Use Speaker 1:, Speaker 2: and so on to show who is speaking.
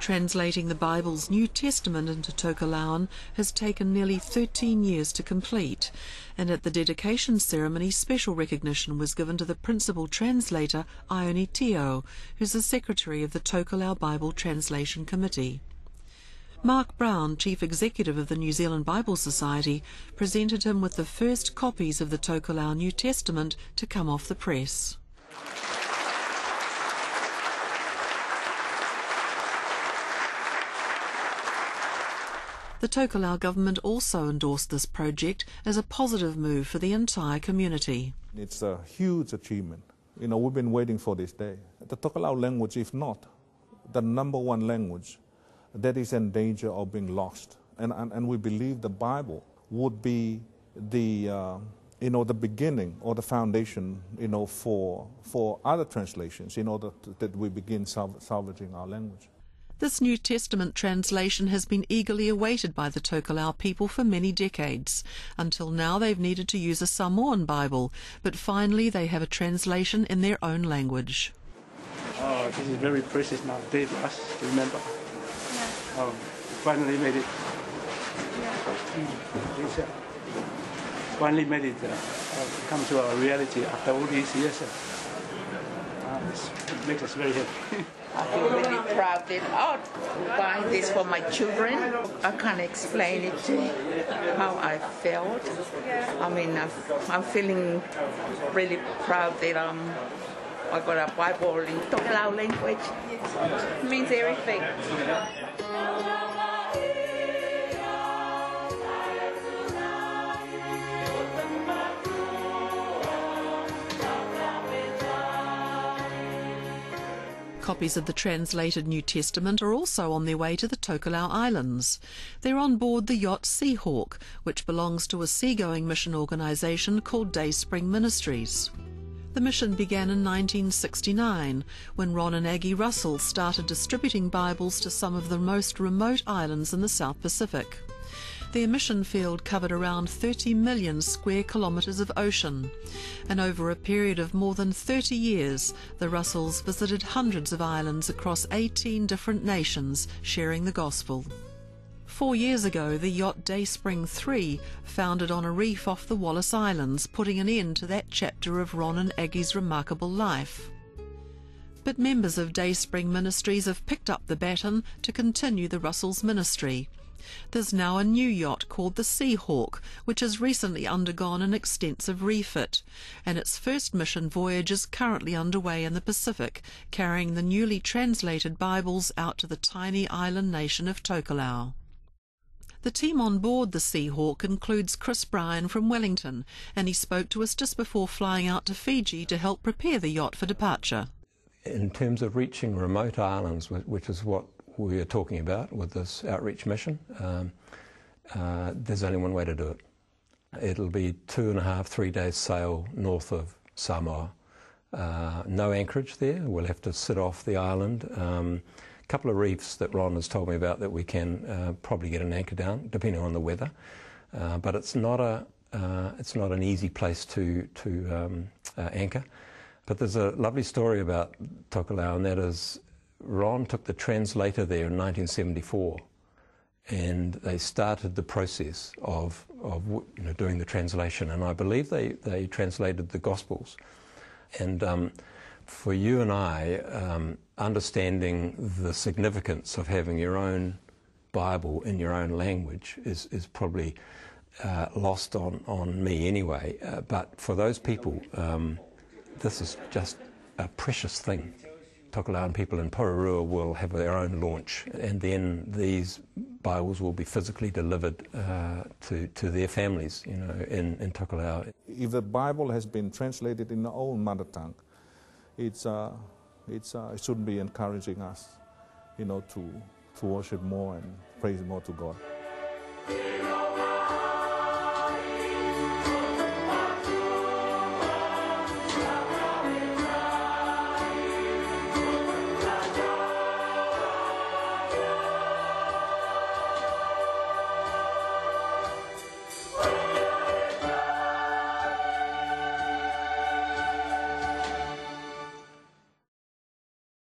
Speaker 1: Translating the Bible's New Testament into Tokelauan has taken nearly 13 years to complete, and at the dedication ceremony special recognition was given to the principal translator, Ione Teo, who's the secretary of the Tokelau Bible Translation Committee. Mark Brown, Chief Executive of the New Zealand Bible Society, presented him with the first copies of the Tokelau New Testament to come off the press. The Tokelau government also endorsed this project as a positive move for the entire community.
Speaker 2: It's a huge achievement. We've been waiting for this day. The Tokelau language, if not the #1 language, that is in danger of being lost. And we believe the Bible would be the beginning or the foundation, for other translations in order that we begin salvaging our language.
Speaker 1: This New Testament translation has been eagerly awaited by the Tokelau people for many decades. Until now they've needed to use a Samoan Bible, but finally they have a translation in their own language.
Speaker 3: Oh, this is very precious now, day for us to remember. Yeah. Oh, finally made it. Yeah. Finally made it come to our reality after all these years. It makes us very happy.
Speaker 4: I feel really proud that I buy this for my children. I can't explain it to you how I felt. I mean, I'm feeling really proud that I got a Bible in Tokelau language. It means everything.
Speaker 1: Copies of the translated New Testament are also on their way to the Tokelau Islands. They're on board the yacht Seahawk, which belongs to a seagoing mission organisation called Dayspring Ministries. The mission began in 1969, when Ron and Aggie Russell started distributing Bibles to some of the most remote islands in the South Pacific. Their mission field covered around 30 million square kilometres of ocean, and over a period of more than 30 years, the Russells visited hundreds of islands across 18 different nations, sharing the gospel. 4 years ago, the yacht Dayspring 3 foundered on a reef off the Wallis Islands, putting an end to that chapter of Ron and Aggie's remarkable life. But members of Dayspring Ministries have picked up the baton to continue the Russells' ministry. There's now a new yacht called the Seahawk, which has recently undergone an extensive refit, and its first mission voyage is currently underway in the Pacific, carrying the newly translated Bibles out to the tiny island nation of Tokelau. The team on board the Seahawk includes Chris Bryan from Wellington, and he spoke to us just before flying out to Fiji to help prepare the yacht for departure.
Speaker 5: In terms of reaching remote islands, which is what we are talking about with this outreach mission, there's only one way to do it. It'll be 2.5, 3 days sail north of Samoa. No anchorage there. We'll have to sit off the island. A couple of reefs that Ron has told me about that we can probably get an anchor down, depending on the weather. But it's not an easy place to anchor. But there's a lovely story about Tokelau, and that is Ron took the translator there in 1974, and they started the process of doing the translation. And I believe they translated the Gospels. And for you and I, understanding the significance of having your own Bible in your own language is probably lost on me anyway. But for those people, this is just a precious thing. Tokelauan people in Porirua will have their own launch, and then these Bibles will be physically delivered to their families, in Tokelau.
Speaker 2: If the Bible has been translated in our own mother tongue, it should be encouraging us, to worship more and praise more to God.